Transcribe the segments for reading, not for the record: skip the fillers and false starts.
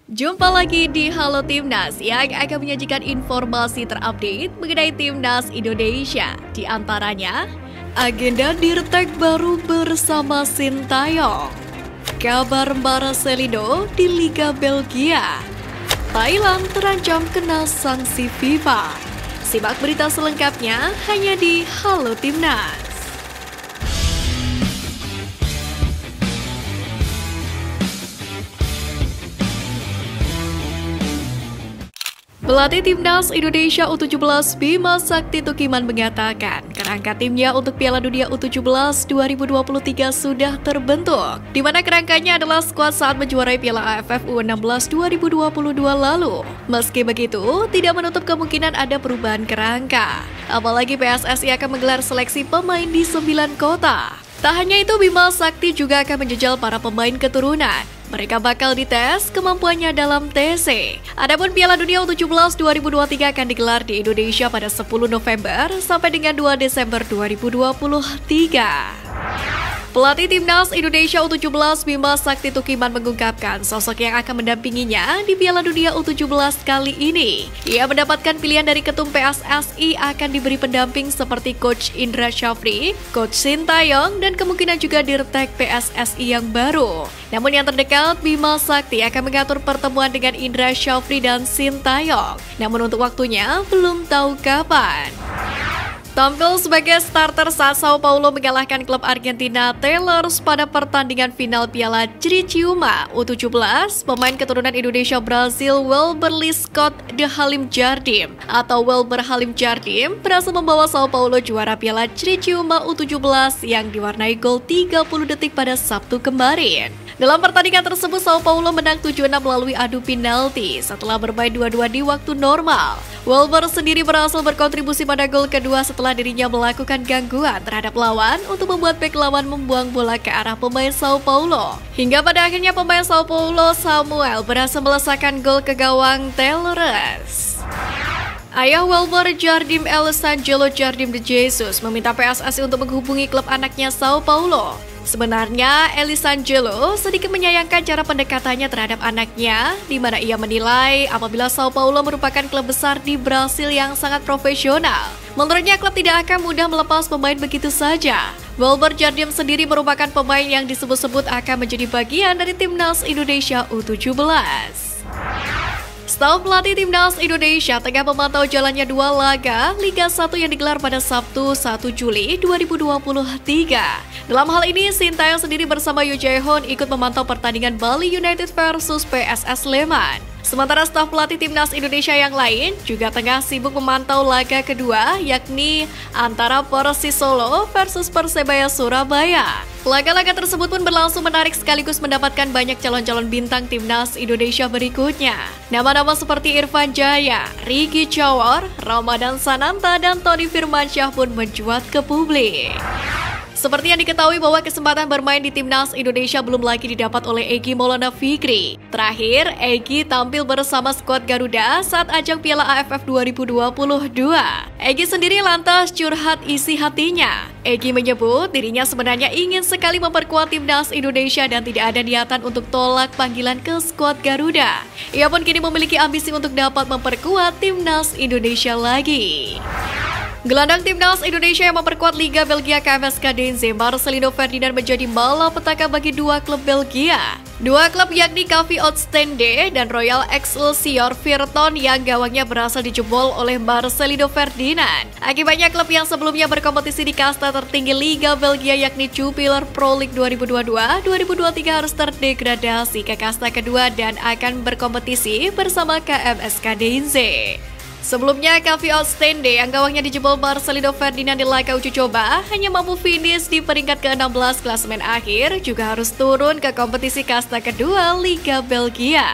Jumpa lagi di Halo Timnas yang akan menyajikan informasi terupdate mengenai Timnas Indonesia. Di antaranya, agenda Dirtek baru bersama Sintayong, kabar Marcelino di Liga Belgia, Thailand terancam kena sanksi FIFA. Simak berita selengkapnya hanya di Halo Timnas. Pelatih Timnas Indonesia U17 Bima Sakti Tukiman mengatakan kerangka timnya untuk Piala Dunia U17 2023 sudah terbentuk, di mana kerangkanya adalah skuad saat menjuarai Piala AFF U16 2022 lalu. Meski begitu, tidak menutup kemungkinan ada perubahan kerangka. Apalagi PSSI akan menggelar seleksi pemain di 9 kota. Tak hanya itu, Bima Sakti juga akan menjejal para pemain keturunan. Mereka bakal dites kemampuannya dalam TC. Adapun Piala Dunia U17 2023 akan digelar di Indonesia pada 10 November sampai dengan 2 Desember 2023. Pelatih Timnas Indonesia U17 Bima Sakti Tukiman mengungkapkan sosok yang akan mendampinginya di Piala Dunia U17 kali ini. Ia mendapatkan pilihan dari Ketum PSSI akan diberi pendamping seperti Coach Indra Syafri, Coach Sintayong, dan kemungkinan juga Dirtek PSSI yang baru. Namun yang terdekat, Bima Sakti akan mengatur pertemuan dengan Indra Syafri dan Sintayong. Namun untuk waktunya belum tahu kapan. Tampil sebagai starter saat Sao Paulo mengalahkan klub Argentina Taylors pada pertandingan final Piala Criciúma U17, pemain keturunan Indonesia Brazil Welberly Scott de Halim Jardim atau Welber Halim Jardim berhasil membawa Sao Paulo juara Piala Criciúma U17 yang diwarnai gol 30 detik pada Sabtu kemarin. Dalam pertandingan tersebut, Sao Paulo menang 7-6 melalui adu penalti setelah bermain 2-2 di waktu normal. Welber sendiri berhasil berkontribusi pada gol kedua setelah dirinya melakukan gangguan terhadap lawan untuk membuat bek lawan membuang bola ke arah pemain Sao Paulo. Hingga pada akhirnya pemain Sao Paulo Samuel berhasil melesakkan gol ke gawang Taylors. Ayah Welber Jardim Elisangelo Jardim de Jesus meminta PSSI untuk menghubungi klub anaknya Sao Paulo. Sebenarnya, Elisangelo sedikit menyayangkan cara pendekatannya terhadap anaknya, di mana ia menilai apabila Sao Paulo merupakan klub besar di Brasil yang sangat profesional. Menurutnya, klub tidak akan mudah melepas pemain begitu saja. Welber Jardim sendiri merupakan pemain yang disebut-sebut akan menjadi bagian dari Timnas Indonesia U17. Staf pelatih Timnas Indonesia tengah memantau jalannya dua laga Liga 1 yang digelar pada Sabtu 1 Juli 2023. Dalam hal ini, Sintayong sendiri bersama Yoo Jae-hoon ikut memantau pertandingan Bali United versus PSS Sleman. Sementara staf pelatih Timnas Indonesia yang lain juga tengah sibuk memantau laga kedua, yakni antara Persis Solo versus Persebaya Surabaya. Laga-laga tersebut pun berlangsung menarik sekaligus mendapatkan banyak calon-calon bintang Timnas Indonesia berikutnya. Nama-nama seperti Irfan Jaya, Riki Cawor, Ramadan Sananta, dan Tony Firmansyah pun mencuat ke publik. Seperti yang diketahui bahwa kesempatan bermain di Timnas Indonesia belum lagi didapat oleh Egy Maulana Fikri. Terakhir, Egy tampil bersama skuad Garuda saat ajang Piala AFF 2022. Egy sendiri lantas curhat isi hatinya. Egy menyebut dirinya sebenarnya ingin sekali memperkuat Timnas Indonesia dan tidak ada niatan untuk tolak panggilan ke skuad Garuda. Ia pun kini memiliki ambisi untuk dapat memperkuat Timnas Indonesia lagi. Gelandang Timnas Indonesia yang memperkuat Liga Belgia KMSK Denze, Marcelino Ferdinand menjadi malapetaka bagi dua klub Belgia. Dua klub yakni KV Oostende dan Royal Excelsior Virton yang gawangnya berhasil dijebol oleh Marcelino Ferdinand. Akibatnya klub yang sebelumnya berkompetisi di kasta tertinggi Liga Belgia yakni Jupiler Pro League 2022-2023 harus terdegradasi ke kasta kedua dan akan berkompetisi bersama KMSK Denze. Sebelumnya, KV Oostende yang gawangnya dijebol Marcelino Ferdinand di laga uji coba hanya mampu finish di peringkat ke-16 klasemen akhir, juga harus turun ke kompetisi kasta kedua Liga Belgia.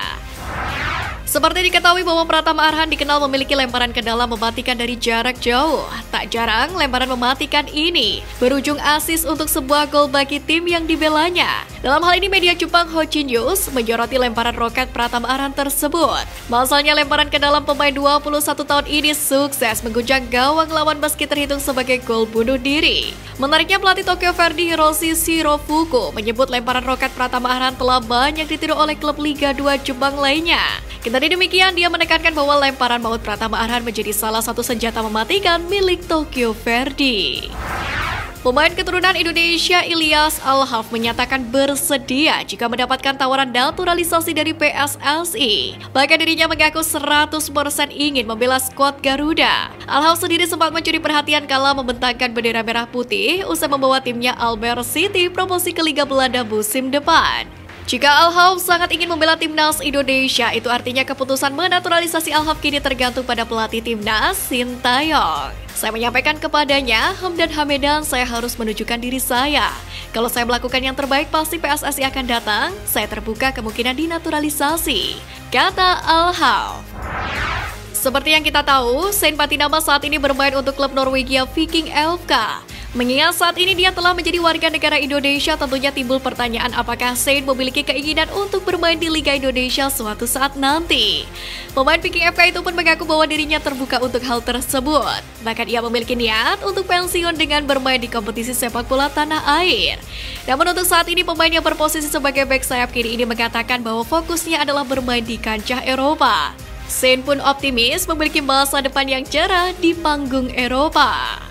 Seperti diketahui bahwa Pratama Arhan dikenal memiliki lemparan ke dalam mematikan dari jarak jauh. Tak jarang, lemparan mematikan ini berujung asis untuk sebuah gol bagi tim yang dibelanya. Dalam hal ini, media Jepang Hochi News menyoroti lemparan roket Pratama Arhan tersebut. Masalahnya, lemparan ke dalam pemain 21 tahun ini sukses mengguncang gawang lawan meski terhitung sebagai gol bunuh diri. Menariknya, pelatih Tokyo Verdy Hiroshi Shirofuku menyebut lemparan roket Pratama Arhan telah banyak ditiru oleh klub Liga 2 Jepang lainnya. Kendati demikian, dia menekankan bahwa lemparan maut Pratama Arhan menjadi salah satu senjata mematikan milik Tokyo Verdy. Pemain keturunan Indonesia Ilyas Alhaf menyatakan bersedia jika mendapatkan tawaran naturalisasi dari PSSI. Bahkan dirinya mengaku 100% ingin membela skuad Garuda. Alhaf sendiri sempat mencuri perhatian kala membentangkan bendera merah putih usai membawa timnya Almere City promosi ke Liga Belanda musim depan. Jika Alhaf sangat ingin membela timnas Indonesia, itu artinya keputusan menaturalisasi Alhaf kini tergantung pada pelatih timnas, Sintayong. Saya menyampaikan kepadanya, Hamdan Hamedan, saya harus menunjukkan diri saya. Kalau saya melakukan yang terbaik, pasti PSSI akan datang. Saya terbuka kemungkinan dinaturalisasi, kata Alhaf. Seperti yang kita tahu, Shane Patinama saat ini bermain untuk klub Norwegia Viking FK. Mengingat saat ini dia telah menjadi warga negara Indonesia, tentunya timbul pertanyaan apakah Shane memiliki keinginan untuk bermain di Liga Indonesia suatu saat nanti. Pemain Viking FK itu pun mengaku bahwa dirinya terbuka untuk hal tersebut. Bahkan ia memiliki niat untuk pensiun dengan bermain di kompetisi sepak bola tanah air. Namun untuk saat ini pemain yang berposisi sebagai bek sayap kiri ini mengatakan bahwa fokusnya adalah bermain di kancah Eropa. Shane pun optimis memiliki masa depan yang cerah di panggung Eropa.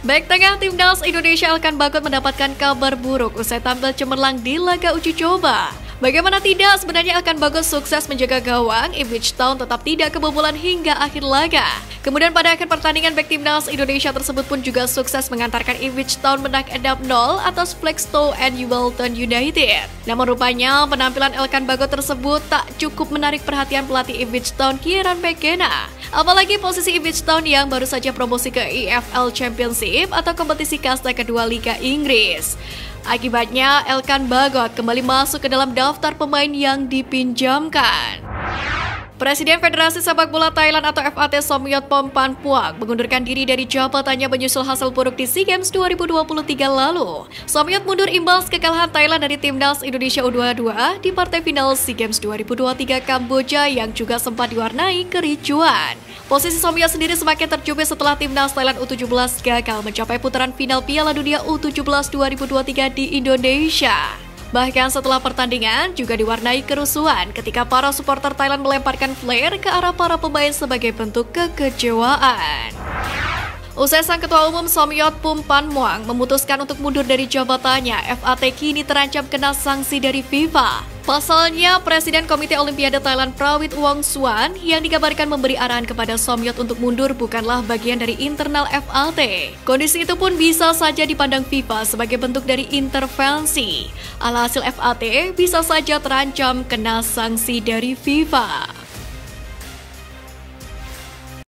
Bek tengah timnas Indonesia Elkan Bagot mendapatkan kabar buruk usai tampil cemerlang di laga uji coba. Bagaimana tidak, sebenarnya Elkan Bagot sukses menjaga gawang, Ipswich Town tetap tidak kebobolan hingga akhir laga. Kemudian pada akhir pertandingan bek timnas Indonesia tersebut pun juga sukses mengantarkan Ipswich Town menang 6-0 atas Flagstone and Walton United. Namun rupanya penampilan Elkan Bagot tersebut tak cukup menarik perhatian pelatih Ipswich Town Kieran McKenna. Apalagi posisi Ipswich Town yang baru saja promosi ke EFL Championship atau kompetisi kasta kedua Liga Inggris. Akibatnya, Elkan Bagot kembali masuk ke dalam daftar pemain yang dipinjamkan. Presiden Federasi Sepak Bola Thailand atau FAT Somyot Phompanpuak mengundurkan diri dari jabatannya menyusul hasil buruk di SEA Games 2023 lalu. Somyot mundur imbas kekalahan Thailand dari timnas Indonesia U22 di partai final SEA Games 2023 Kamboja yang juga sempat diwarnai kericuan. Posisi Somyot sendiri semakin tercubit setelah timnas Thailand U17 gagal mencapai putaran final Piala Dunia U17 2023 di Indonesia. Bahkan setelah pertandingan juga diwarnai kerusuhan ketika para supporter Thailand melemparkan flare ke arah para pemain sebagai bentuk kekecewaan. Usai sang ketua umum Somyot Phompanpuak memutuskan untuk mundur dari jabatannya, FAT kini terancam kena sanksi dari FIFA. Pasalnya, Presiden Komite Olimpiade Thailand Prawit Wongsuwan yang dikabarkan memberi arahan kepada Somyot untuk mundur bukanlah bagian dari internal FAT. Kondisi itu pun bisa saja dipandang FIFA sebagai bentuk dari intervensi. Alhasil FAT bisa saja terancam kena sanksi dari FIFA.